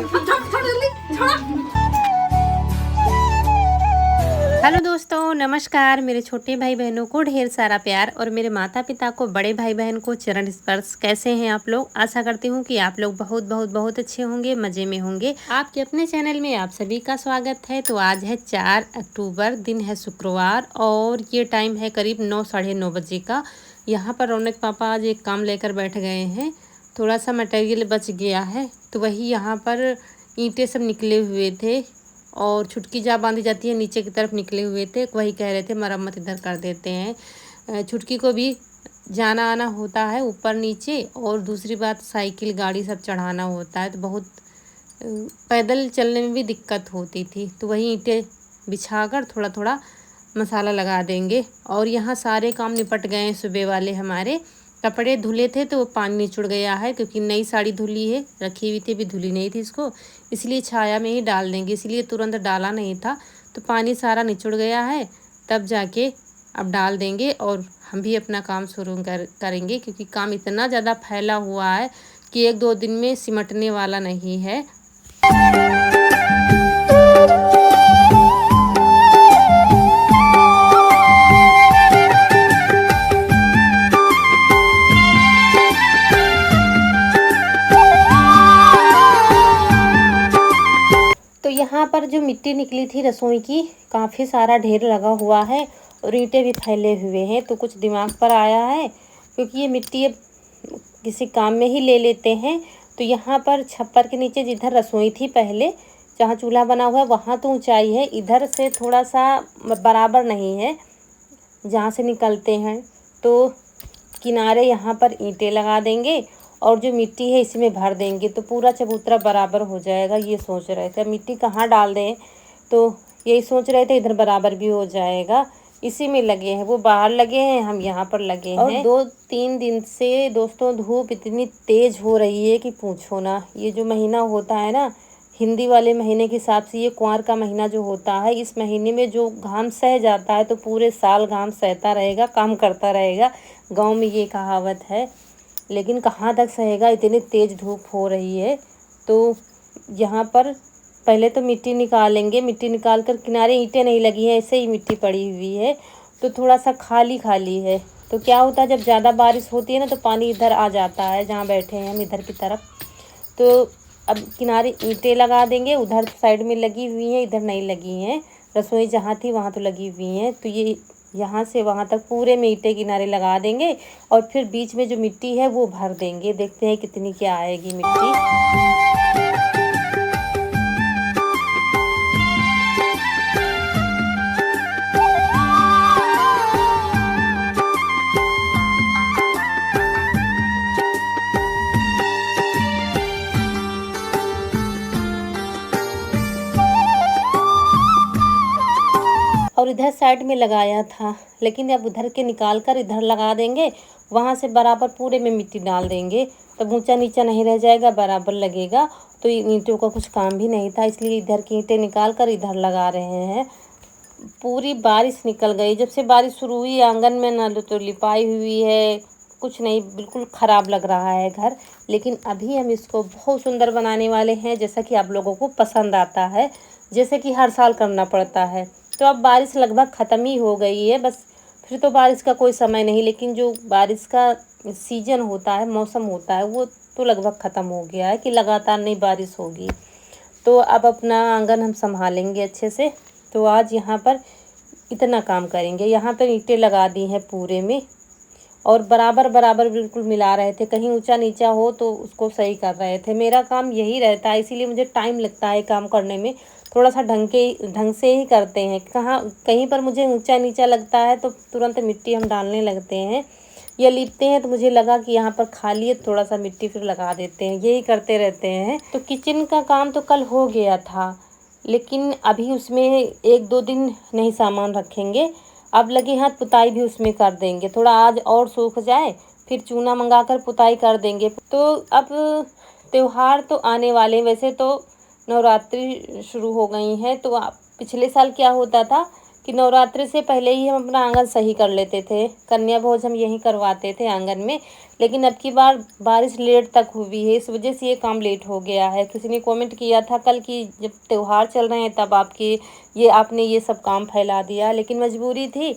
Hello दोस्तों, नमस्कार। मेरे छोटे भाई बहनों को ढेर सारा प्यार और मेरे माता पिता को, बड़े भाई बहन को चरण स्पर्श। कैसे हैं आप लोग? आशा करती हूँ कि आप लोग बहुत बहुत बहुत अच्छे होंगे, मज़े में होंगे। आपके अपने चैनल में आप सभी का स्वागत है। तो आज है 4 अक्टूबर, दिन है शुक्रवार और ये टाइम है करीब 9 साढ़े 9 बजे का। यहाँ पर रौनक पापा आज एक काम लेकर बैठ गए हैं। थोड़ा सा मटेरियल बच गया है तो वही यहाँ पर ईंटें सब निकले हुए थे और छुटकी जहाँ बांधी जाती है नीचे की तरफ निकले हुए थे। वही कह रहे थे मरम्मत इधर कर देते हैं। छुटकी को भी जाना आना होता है ऊपर नीचे, और दूसरी बात साइकिल गाड़ी सब चढ़ाना होता है तो बहुत पैदल चलने में भी दिक्कत होती थी। तो वही ईंटें बिछाकर थोड़ा थोड़ा मसाला लगा देंगे। और यहाँ सारे काम निपट गए हैं। सुबह वाले हमारे कपड़े धुले थे तो वो पानी निचुड़ गया है, क्योंकि नई साड़ी धुली है, रखी हुई थी, भी धुली नहीं थी इसको, इसलिए छाया में ही डाल देंगे, इसलिए तुरंत डाला नहीं था। तो पानी सारा निचुड़ गया है, तब जाके अब डाल देंगे और हम भी अपना काम शुरू करेंगे, क्योंकि काम इतना ज़्यादा फैला हुआ है कि 1-2 दिन में सिमटने वाला नहीं है। तो यहाँ पर जो मिट्टी निकली थी रसोई की, काफ़ी सारा ढेर लगा हुआ है और ईंटें भी फैले हुए हैं। तो कुछ दिमाग पर आया है, क्योंकि ये मिट्टी अब किसी काम में ही ले लेते हैं। तो यहाँ पर छप्पर के नीचे जिधर रसोई थी पहले, जहाँ चूल्हा बना हुआ है, वहाँ तो ऊंचाई है, इधर से थोड़ा सा बराबर नहीं है जहाँ से निकलते हैं। तो किनारे यहाँ पर ईंटें लगा देंगे और जो मिट्टी है इसी में भर देंगे, तो पूरा चबूतरा बराबर हो जाएगा। ये सोच रहे थे मिट्टी कहाँ डाल दें, तो यही सोच रहे थे, इधर बराबर भी हो जाएगा। इसी में लगे हैं, वो बाहर लगे हैं, हम यहाँ पर लगे हैं। और 2-3 दिन से दोस्तों धूप इतनी तेज़ हो रही है कि पूछो ना। ये जो महीना होता है ना, हिंदी वाले महीने के हिसाब से ये कुंवार का महीना जो होता है, इस महीने में जो घाम सह जाता है तो पूरे साल घाम सहता रहेगा, काम करता रहेगा। गांव में ये कहावत है, लेकिन कहाँ तक सहेगा, इतनी तेज़ धूप हो रही है। तो यहाँ पर पहले तो मिट्टी निकालेंगे। मिट्टी निकाल कर, किनारे ईंटें नहीं लगी हैं, ऐसे ही मिट्टी पड़ी हुई है, तो थोड़ा सा खाली खाली है। तो क्या होता है, जब ज़्यादा बारिश होती है ना तो पानी इधर आ जाता है, जहाँ बैठे हैं हम इधर की तरफ। तो अब किनारे ईंटें लगा देंगे, उधर साइड में लगी हुई हैं, इधर नहीं लगी हैं। रसोई जहाँ थी वहाँ तो लगी हुई हैं, तो ये यहाँ से वहाँ तक पूरे में ईंटें किनारे लगा देंगे और फिर बीच में जो मिट्टी है वो भर देंगे। देखते हैं कितनी क्या आएगी मिट्टी। और इधर साइड में लगाया था, लेकिन अब उधर के निकाल कर इधर लगा देंगे, वहाँ से बराबर पूरे में मिट्टी डाल देंगे, तब ऊंचा नीचा नहीं रह जाएगा, बराबर लगेगा। तो ईंटों का कुछ काम भी नहीं था, इसलिए इधर की ईंटें निकाल कर इधर लगा रहे हैं। पूरी बारिश निकल गई, जब से बारिश शुरू हुई आंगन में ना तो लिपाई हुई है, कुछ नहीं, बिल्कुल ख़राब लग रहा है घर। लेकिन अभी हम इसको बहुत सुंदर बनाने वाले हैं, जैसा कि आप लोगों को पसंद आता है, जैसे कि हर साल करना पड़ता है। तो अब बारिश लगभग ख़त्म ही हो गई है, बस फिर तो बारिश का कोई समय नहीं, लेकिन जो बारिश का सीजन होता है, मौसम होता है, वो तो लगभग ख़त्म हो गया है कि लगातार नहीं बारिश होगी। तो अब अपना आंगन हम संभालेंगे अच्छे से। तो आज यहाँ पर इतना काम करेंगे। यहाँ पर ईंटें लगा दी हैं पूरे में और बराबर बराबर बिल्कुल मिला रहे थे, कहीं ऊंचा नीचा हो तो उसको सही कर रहे थे। मेरा काम यही रहता है, इसीलिए मुझे टाइम लगता है काम करने में। थोड़ा सा ढंग से ही करते हैं। कहीं पर मुझे ऊंचा नीचा लगता है तो तुरंत मिट्टी हम डालने लगते हैं या लिपते हैं, तो मुझे लगा कि यहाँ पर खाली है, थोड़ा सा मिट्टी फिर लगा देते हैं, यही करते रहते हैं। तो किचन का काम तो कल हो गया था, लेकिन अभी उसमें 1-2 दिन नहीं सामान रखेंगे। अब लगे हाथ पुताई भी उसमें कर देंगे, थोड़ा आज और सूख जाए फिर चूना मंगाकर पुताई कर देंगे। तो अब त्योहार तो आने वाले हैं। वैसे तो नवरात्रि शुरू हो गई हैं, तो पिछले साल क्या होता था कि नवरात्रि से पहले ही हम अपना आंगन सही कर लेते थे, कन्या भोज हम यहीं करवाते थे आंगन में। लेकिन अब की बार बारिश लेट तक हुई है, इस वजह से ये काम लेट हो गया है। किसी ने कमेंट किया था कल कि जब त्यौहार चल रहे हैं तब आपने ये सब काम फैला दिया, लेकिन मजबूरी थी।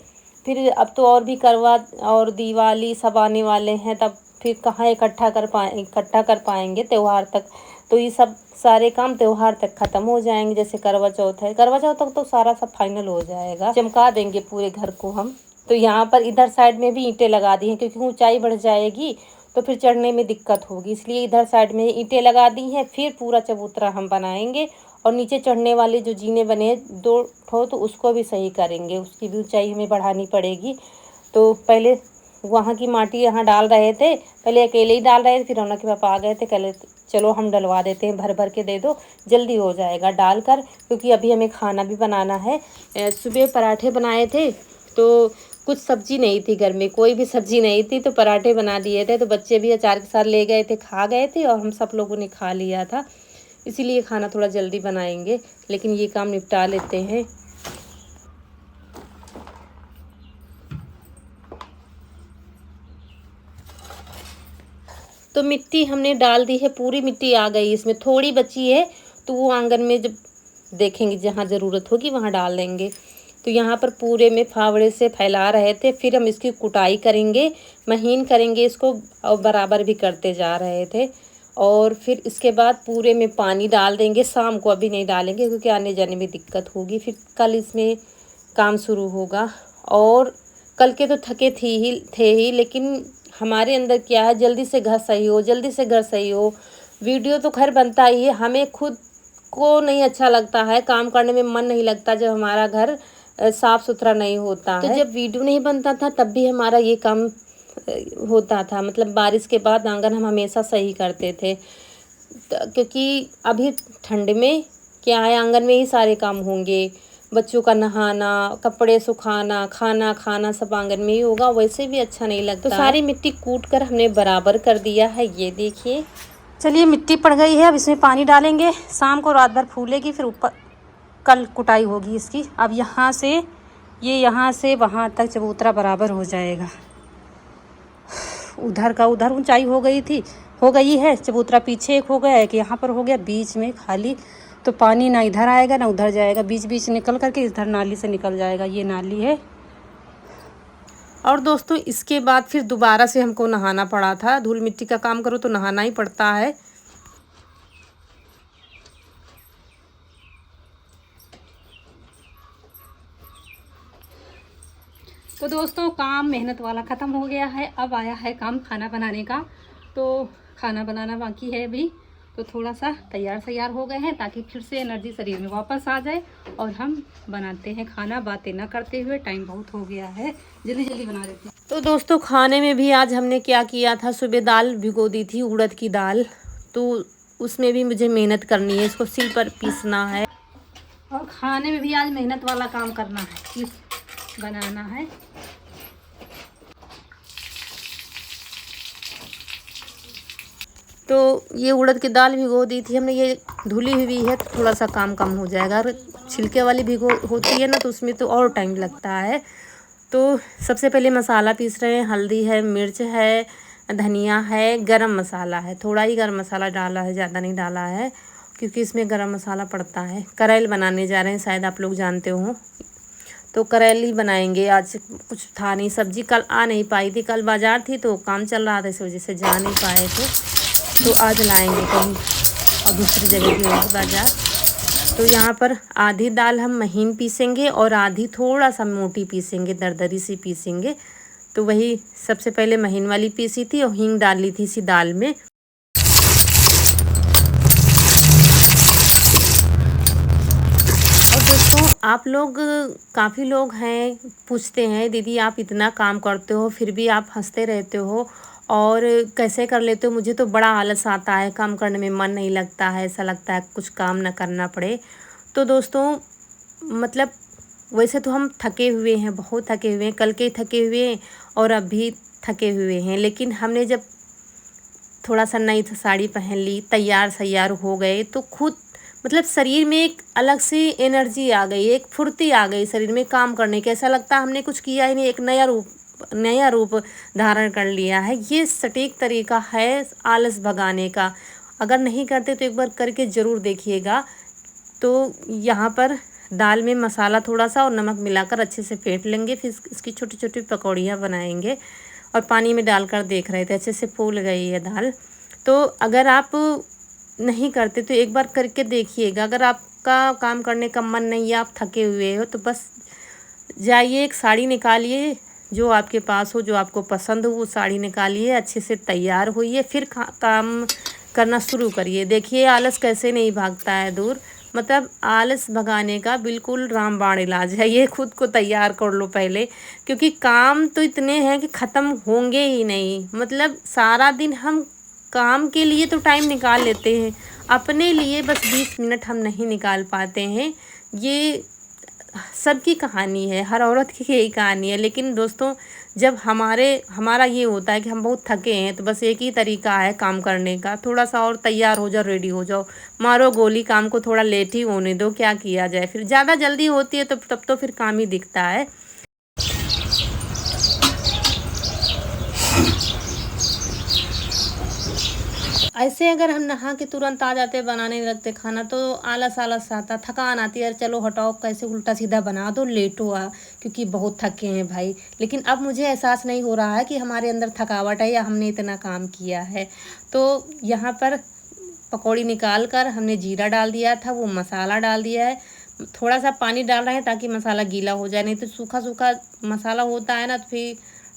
फिर अब तो और भी करवा और दिवाली सब आने वाले हैं, तब फिर कहाँ इकट्ठा कर पाएंगे त्यौहार तक। तो ये सब सारे काम त्योहार तक ख़त्म हो जाएंगे। जैसे करवा चौथ है, करवा चौथ तक तो सारा सब फाइनल हो जाएगा, चमका देंगे पूरे घर को हम। तो यहाँ पर इधर साइड में भी ईंटें लगा दी हैं, क्योंकि ऊंचाई बढ़ जाएगी तो फिर चढ़ने में दिक्कत होगी, इसलिए इधर साइड में ईंटें लगा दी हैं। फिर पूरा चबूतरा हम बनाएंगे और नीचे चढ़ने वाले जो जीने बने 2 ठो तो उसको भी सही करेंगे, उसकी भी ऊंचाई हमें बढ़ानी पड़ेगी। तो पहले वहाँ की माटी यहाँ डाल रहे थे, पहले अकेले ही डाल रहे थे, फिर रौनक के पापा आ गए थे, कहले चलो हम डलवा देते हैं, भर भर के दे दो, जल्दी हो जाएगा डालकर, क्योंकि अभी हमें खाना भी बनाना है। सुबह पराठे बनाए थे तो कुछ सब्जी नहीं थी घर में, कोई भी सब्जी नहीं थी, तो पराठे बना दिए थे। तो बच्चे भी अचार के साथ ले गए थे, खा गए थे और हम सब लोगों ने खा लिया था, इसीलिए खाना थोड़ा जल्दी बनाएंगे। लेकिन ये काम निपटा लेते हैं। तो मिट्टी हमने डाल दी है, पूरी मिट्टी आ गई, इसमें थोड़ी बची है तो वो आंगन में जब देखेंगे जहाँ ज़रूरत होगी वहाँ डाल देंगे। तो यहाँ पर पूरे में फावड़े से फैला रहे थे, फिर हम इसकी कुटाई करेंगे, महीन करेंगे इसको, और बराबर भी करते जा रहे थे। और फिर इसके बाद पूरे में पानी डाल देंगे, शाम को अभी नहीं डालेंगे क्योंकि आने जाने में दिक्कत होगी, फिर कल इसमें काम शुरू होगा। और कल के तो थके थे ही, लेकिन हमारे अंदर क्या है, जल्दी से घर सही हो, जल्दी से घर सही हो। वीडियो तो खैर बनता ही है, हमें खुद को नहीं अच्छा लगता है, काम करने में मन नहीं लगता जब हमारा घर साफ़ सुथरा नहीं होता है। तो जब वीडियो नहीं बनता था तब भी हमारा ये काम होता था, मतलब बारिश के बाद आंगन हम हमेशा सही करते थे, क्योंकि अभी ठंड में क्या है, आंगन में ही सारे काम होंगे, बच्चों का नहाना, कपड़े सुखाना, खाना खाना सब आंगन में ही होगा, वैसे भी अच्छा नहीं लगता। तो सारी मिट्टी कूट कर हमने बराबर कर दिया है, ये देखिए। चलिए मिट्टी पड़ गई है, अब इसमें पानी डालेंगे, शाम को रात भर फूलेगी, फिर ऊपर कल कुटाई होगी इसकी। अब यहाँ से वहाँ तक चबूतरा बराबर हो जाएगा। उधर का उधर ऊंचाई हो गई है, चबूतरा पीछे एक हो गया है कि यहाँ पर हो गया, बीच में खाली, तो पानी ना इधर आएगा ना उधर जाएगा, बीच बीच निकल करके इधर नाली से निकल जाएगा, ये नाली है। और दोस्तों इसके बाद फिर दोबारा से हमको नहाना पड़ा था, धूल मिट्टी का काम करो तो नहाना ही पड़ता है। तो दोस्तों काम मेहनत वाला ख़त्म हो गया है, अब आया है काम खाना बनाने का। तो खाना बनाना बाकी है अभी, तो थोड़ा सा तैयार हो गए हैं ताकि फिर से एनर्जी शरीर में वापस आ जाए और हम बनाते हैं खाना, बातें ना करते हुए। टाइम बहुत हो गया है, जल्दी जल्दी बना देते हैं। तो दोस्तों खाने में भी आज हमने क्या किया था, सुबह दाल भिगो दी थी, उड़द की दाल, तो उसमें भी मुझे मेहनत करनी है, इसको सिल पर पीसना है और खाने में भी आज मेहनत वाला काम करना है, बनाना है। तो ये उड़द की दाल भिगो दी थी हमने, ये धुली हुई है तो थोड़ा सा काम कम हो जाएगा, और छिलके वाली भिगो होती है ना तो उसमें तो और टाइम लगता है। तो सबसे पहले मसाला पीस रहे हैं, हल्दी है, मिर्च है, धनिया है, गरम मसाला है, थोड़ा ही गरम मसाला डाला है, ज़्यादा नहीं डाला है क्योंकि इसमें गरम मसाला पड़ता है। करेल बनाने जा रहे हैं, शायद आप लोग जानते हो, तो करेल ही बनाएंगे आज, कुछ था नहीं, सब्जी कल आ नहीं पाई थी, कल बाज़ार थी तो काम चल रहा था, इस वजह से जा नहीं पाए थे, तो आज लाएंगे कहीं और दूसरी जगह की होगी बाज़ार। तो यहाँ पर आधी दाल हम महीन पीसेंगे और आधी थोड़ा सा मोटी पीसेंगे, दरदरी सी पीसेंगे। तो वही सबसे पहले महीन वाली पीसी थी और हींग डाली थी इसी दाल में। और दोस्तों आप लोग, काफ़ी लोग हैं पूछते हैं, दीदी आप इतना काम करते हो फिर भी आप हंसते रहते हो और कैसे कर लेते हो, मुझे तो बड़ा आलस आता है, काम करने में मन नहीं लगता है, ऐसा लगता है कुछ काम ना करना पड़े। तो दोस्तों मतलब वैसे तो हम थके हुए हैं, बहुत थके हुए हैं, कल के थके हुए हैं और अभी थके हुए हैं, लेकिन हमने जब थोड़ा सा नई साड़ी पहन ली, तैयार सैयार हो गए, तो खुद मतलब शरीर में एक अलग सी एनर्जी आ गई, एक फुर्ती आ गई शरीर में काम करने की। ऐसा लगता है हमने कुछ किया ही नहीं, एक नया रूप धारण कर लिया है। ये सटीक तरीका है आलस भगाने का। अगर नहीं करते तो एक बार करके ज़रूर देखिएगा। तो यहाँ पर दाल में मसाला थोड़ा सा और नमक मिलाकर अच्छे से फेंट लेंगे। फिर इसकी छोटी छोटी पकौड़ियाँ बनाएंगे और पानी में डालकर देख रहे थे, अच्छे से फूल गई है दाल। तो अगर आप नहीं करते तो एक बार करके देखिएगा। अगर आपका काम करने का मन नहीं है, आप थके हुए हो, तो बस जाइए, एक साड़ी निकालिए जो आपके पास हो, जो आपको पसंद हो, वो साड़ी निकालिए, अच्छे से तैयार होइए, फिर काम करना शुरू करिए। देखिए आलस कैसे नहीं भागता है दूर। मतलब आलस भगाने का बिल्कुल रामबाण इलाज है ये। खुद को तैयार कर लो पहले, क्योंकि काम तो इतने हैं कि ख़त्म होंगे ही नहीं। मतलब सारा दिन हम काम के लिए तो टाइम निकाल लेते हैं, अपने लिए बस 20 मिनट हम नहीं निकाल पाते हैं। ये सबकी कहानी है, हर औरत की यही कहानी है। लेकिन दोस्तों, जब हमारा ये होता है कि हम बहुत थके हैं, तो बस एक ही तरीका है काम करने का, थोड़ा सा और तैयार हो जाओ, रेडी हो जाओ, मारो गोली, काम को थोड़ा लेट ही होने दो, क्या किया जाए। फिर ज़्यादा जल्दी होती है तो तब तो फिर काम ही दिखता है। ऐसे अगर हम नहा के तुरंत आ जाते बनाने लगते खाना, तो आलस आलस आता, थकान आती है, चलो हटाओ, कैसे उल्टा सीधा बना दो, लेटो क्योंकि बहुत थके हैं भाई। लेकिन अब मुझे एहसास नहीं हो रहा है कि हमारे अंदर थकावट है या हमने इतना काम किया है। तो यहाँ पर पकौड़ी निकाल कर हमने जीरा डाल दिया था, वो मसाला डाल दिया है। थोड़ा सा पानी डाल रहे हैं ताकि मसाला गीला हो जाए, नहीं तो सूखा सूखा मसाला होता है ना, तो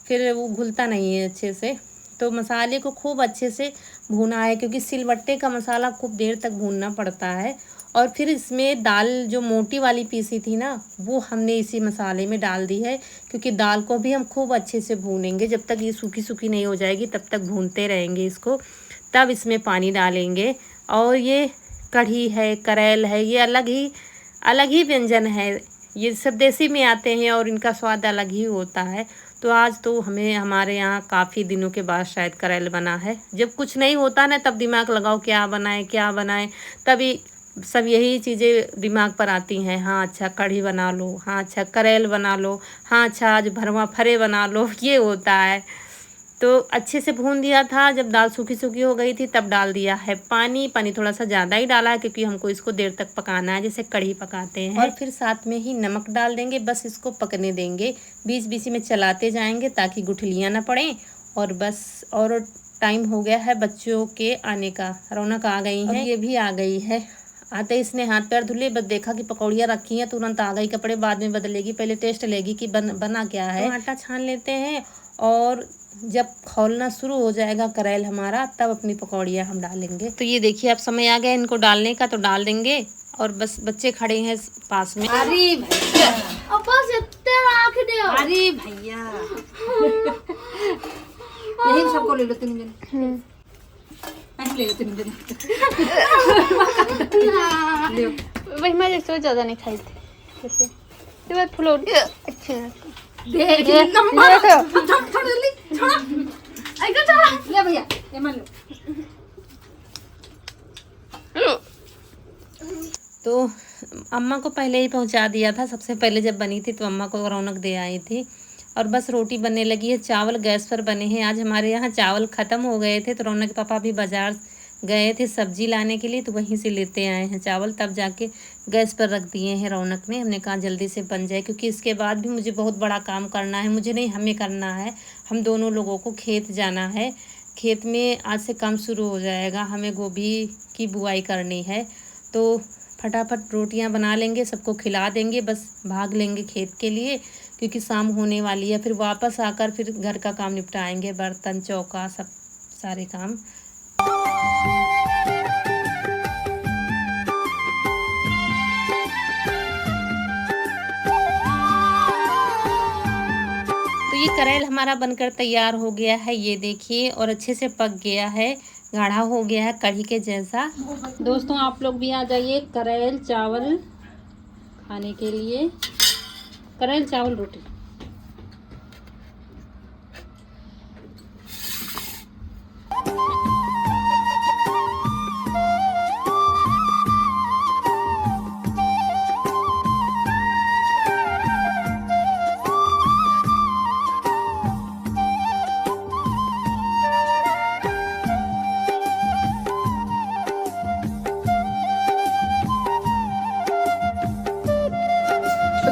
फिर वो घुलता नहीं है अच्छे से। तो मसाले को खूब अच्छे से भूना है, क्योंकि सिलबट्टे का मसाला खूब देर तक भूनना पड़ता है। और फिर इसमें दाल जो मोटी वाली पीसी थी ना, वो हमने इसी मसाले में डाल दी है, क्योंकि दाल को भी हम खूब अच्छे से भूनेंगे। जब तक ये सूखी सूखी नहीं हो जाएगी तब तक भूनते रहेंगे इसको, तब इसमें पानी डालेंगे। और ये कढ़ी है, करेल है, ये अलग ही व्यंजन है। ये सब देसी में आते हैं और इनका स्वाद अलग ही होता है। तो आज तो हमारे यहाँ काफ़ी दिनों के बाद शायद करेल बना है। जब कुछ नहीं होता ना, तब दिमाग लगाओ क्या बनाए क्या बनाए, तभी सब यही चीज़ें दिमाग पर आती हैं। हाँ अच्छा कढ़ी बना लो, हाँ अच्छा करेल बना लो, हाँ अच्छा आज भरवा फरे बना लो, ये होता है। तो अच्छे से भून दिया था। जब दाल सूखी सूखी हो गई थी तब डाल दिया है पानी थोड़ा सा ज़्यादा ही डाला है, क्योंकि हमको इसको देर तक पकाना है, जैसे कढ़ी पकाते हैं। और फिर साथ में ही नमक डाल देंगे, बस इसको पकने देंगे, बीच बीच में चलाते जाएंगे ताकि गुठलियाँ ना पड़ें। और बस, और टाइम हो गया है बच्चों के आने का। रौनक आ गई है, ये भी आ गई है। आते इसने हाथ पैर धुले, बस देखा कि पकौड़ियाँ रखी हैं, तुरंत आ गई। कपड़े बाद में बदलेगी, पहले टेस्ट लेगी कि बना क्या है। तो आटा छान लेते हैं, और जब खौलना शुरू हो जाएगा करेल हमारा, तब अपनी पकौड़ियाँ हम डालेंगे। तो ये देखिए अब समय आ गया इनको डालने का, तो डाल देंगे। और बस बच्चे खड़े हैं पास में। अरे भैया, अरे भैया यही सबको ले लो, तीन जन ले लो, तीन जन वही मैं जैसे ज़्यादा नहीं खाई थी, जैसे ये बात फुलो अच्छे देख नंबर छोड़ ले, छोड़ा आइगा, छोड़ा ले भैया, ये मान लो। तो अम्मा को पहले ही पहुंचा दिया था, सबसे पहले जब बनी थी तो अम्मा को रौनक दे आई थी। और बस रोटी बनने लगी है, चावल गैस पर बने हैं। आज हमारे यहाँ चावल ख़त्म हो गए थे, तो रौनक के पापा भी बाज़ार गए थे सब्जी लाने के लिए, तो वहीं से लेते आए हैं चावल, तब जाके गैस पर रख दिए हैं रौनक ने। हमने कहा जल्दी से बन जाए, क्योंकि इसके बाद भी मुझे बहुत बड़ा काम करना है। मुझे नहीं, हमें करना है, हम दोनों लोगों को खेत जाना है। खेत में आज से काम शुरू हो जाएगा, हमें गोभी की बुआई करनी है। तो फटाफट रोटियां बना लेंगे, सबको खिला देंगे, बस भाग लेंगे खेत के लिए, क्योंकि शाम होने वाली है। फिर वापस आकर फिर घर का काम निपटाएंगे, बर्तन चौका सब सारे काम। तो ये करेल हमारा बनकर तैयार हो गया है, ये देखिए, और अच्छे से पक गया है, गाढ़ा हो गया है कढ़ी के जैसा। दोस्तों आप लोग भी आ जाइए करेल चावल खाने के लिए, करेल चावल रोटी।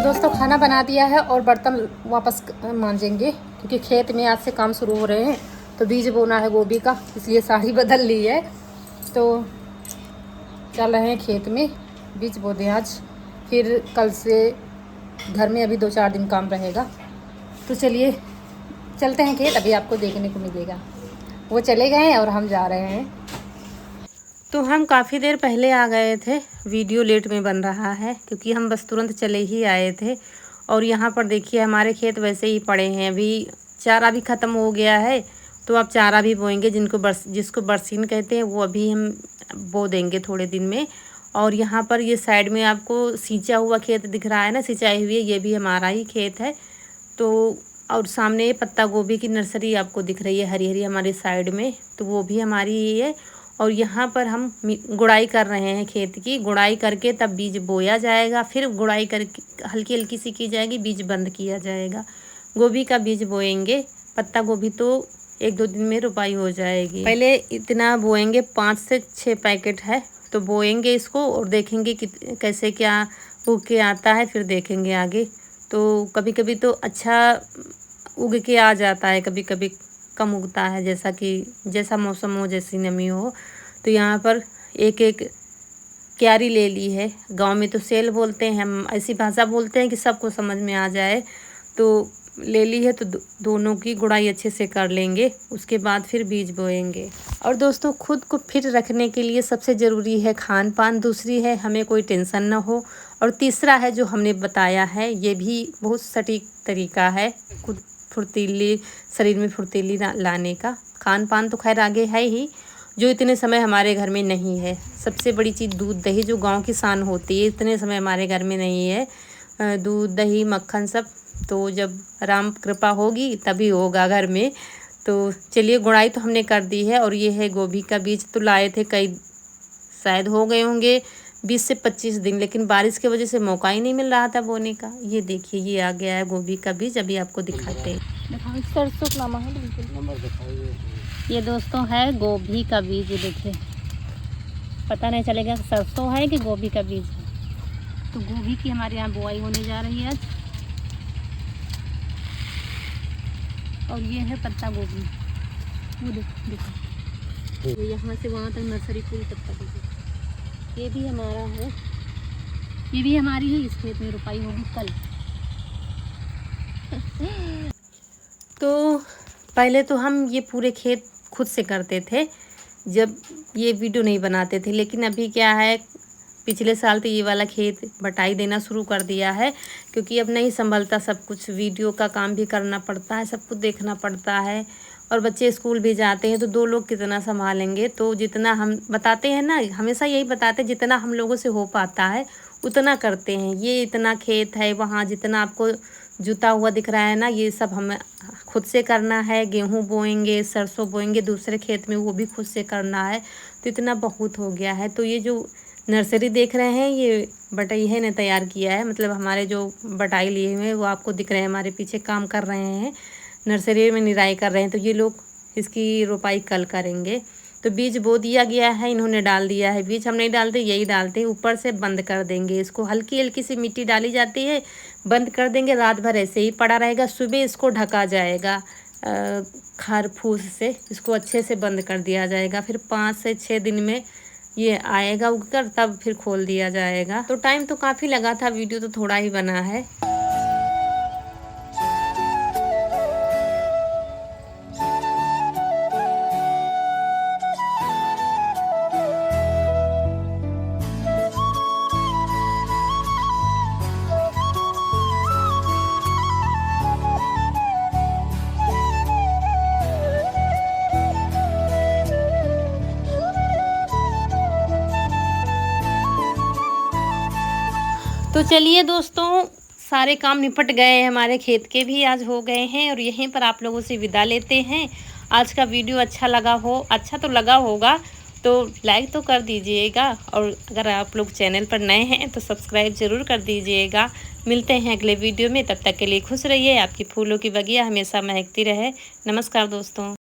दोस्तों खाना बना दिया है और बर्तन वापस मांजेंगे, क्योंकि खेत में आज से काम शुरू हो रहे हैं। तो बीज बोना है गोभी का, इसलिए साड़ी बदल ली है। तो चल रहे हैं खेत में, बीज बो दें आज, फिर कल से घर में अभी 2-4 दिन काम रहेगा। तो चलिए चलते हैं खेत, अभी आपको देखने को मिलेगा। वो चले गए हैं और हम जा रहे हैं। तो हम काफ़ी देर पहले आ गए थे, वीडियो लेट में बन रहा है क्योंकि हम बस तुरंत चले ही आए थे। और यहाँ पर देखिए हमारे खेत वैसे ही पड़े हैं, अभी चारा भी ख़त्म हो गया है। तो अब चारा भी बोएंगे, जिसको बरसीन कहते हैं, वो अभी हम बो देंगे थोड़े दिन में। और यहाँ पर ये साइड में आपको सींचा हुआ खेत दिख रहा है ना, सिंचाई हुई है, ये भी हमारा ही खेत है। तो और सामने पत्ता गोभी की नर्सरी आपको दिख रही है हरी हरी हमारी साइड में, तो वो भी हमारी ही है। और यहाँ पर हम गुड़ाई कर रहे हैं खेत की, गुड़ाई करके तब बीज बोया जाएगा, फिर गुड़ाई करके हल्की हल्की सी की जाएगी, बीज बंद किया जाएगा। गोभी का बीज बोएंगे, पत्ता गोभी तो 1-2 दिन में रोपाई हो जाएगी। पहले इतना बोएंगे, 5 से 6 पैकेट है, तो बोएंगे इसको और देखेंगे कि कैसे क्या उग के आता है, फिर देखेंगे आगे। तो कभी कभी तो अच्छा उग के आ जाता है, कभी कभी कम उगता है, जैसा मौसम हो, जैसी नमी हो। तो यहाँ पर एक क्यारी ले ली है, गांव में तो सेल बोलते हैं, हम ऐसी भाषा बोलते हैं कि सबको समझ में आ जाए। तो ले ली है, तो दोनों की गुड़ाई अच्छे से कर लेंगे, उसके बाद फिर बीज बोएंगे। और दोस्तों खुद को फिट रखने के लिए सबसे ज़रूरी है खान पान, दूसरी है हमें कोई टेंशन ना हो, और तीसरा है जो हमने बताया है, ये भी बहुत सटीक तरीका है खुद फुर्तीली शरीर में फुर्तीली लाने का। खान पान तो खैर आगे है ही, जो इतने समय हमारे घर में नहीं है। सबसे बड़ी चीज़ दूध दही, जो गांव की शान होती है, इतने समय हमारे घर में नहीं है। दूध दही मक्खन सब तो जब राम कृपा होगी तभी होगा घर में। तो चलिए गुड़ाई तो हमने कर दी है। और ये है गोभी का बीज, तो लाए थे कई, शायद हो गए होंगे 20 से 25 दिन, लेकिन बारिश की वजह से मौका ही नहीं मिल रहा था बोने का। ये देखिए ये आ गया है गोभी का बीज, अभी आपको दिखाते हैं। सरसों का नाम है, ये दोस्तों है गोभी का बीज। देखिए पता नहीं चलेगा सरसों है कि गोभी का बीज है। तो गोभी की हमारे यहाँ बुआई होने जा रही है आज। और ये है पत्ता गोभी, वो देखो ये यहाँ से वहाँ तक नर्सरी पूरी पत्ता गोभी, ये भी हमारा है, ये भी हमारी है। इस खेत में रोपाई होगी कल। तो पहले तो हम ये पूरे खेत खुद से करते थे जब ये वीडियो नहीं बनाते थे, लेकिन अभी क्या है, पिछले साल तो ये वाला खेत बटाई देना शुरू कर दिया है, क्योंकि अब नहीं संभलता सब कुछ, वीडियो का काम भी करना पड़ता है, सब कुछ देखना पड़ता है, और बच्चे स्कूल भी जाते हैं, तो 2 लोग कितना संभालेंगे। तो जितना हम बताते हैं ना, हमेशा यही बताते हैं, जितना हम लोगों से हो पाता है उतना करते हैं। ये इतना खेत है, वहाँ जितना आपको जुता हुआ दिख रहा है ना, ये सब हमें खुद से करना है। गेहूँ बोएंगे, सरसों बोएंगे दूसरे खेत में, वो भी खुद से करना है। तो इतना बहुत हो गया है। तो ये जो नर्सरी देख रहे हैं, ये बटैया ने तैयार किया है, मतलब हमारे जो बटाई लिए हुए हैं वो आपको दिख रहे हैं, हमारे पीछे काम कर रहे हैं, नर्सरी में निराई कर रहे हैं। तो ये लोग इसकी रोपाई कल करेंगे। तो बीज बो दिया गया है, इन्होंने डाल दिया है बीज, हम नहीं डालते, यही डालते हैं। ऊपर से बंद कर देंगे इसको, हल्की हल्की सी मिट्टी डाली जाती है, बंद कर देंगे, रात भर ऐसे ही पड़ा रहेगा। सुबह इसको ढका जाएगा खार फूस से, इसको अच्छे से बंद कर दिया जाएगा। फिर 5 से 6 दिन में ये आएगा उगकर, तब फिर खोल दिया जाएगा। तो टाइम तो काफ़ी लगा था, वीडियो तो थोड़ा ही बना है। तो चलिए दोस्तों, सारे काम निपट गए हैं, हमारे खेत के भी आज हो गए हैं, और यहीं पर आप लोगों से विदा लेते हैं। आज का वीडियो अच्छा लगा हो, अच्छा तो लगा होगा, तो लाइक तो कर दीजिएगा, और अगर आप लोग चैनल पर नए हैं तो सब्सक्राइब ज़रूर कर दीजिएगा। मिलते हैं अगले वीडियो में, तब तक के लिए खुश रहिए, आपकी फूलों की बगिया हमेशा महकती रहे। नमस्कार दोस्तों।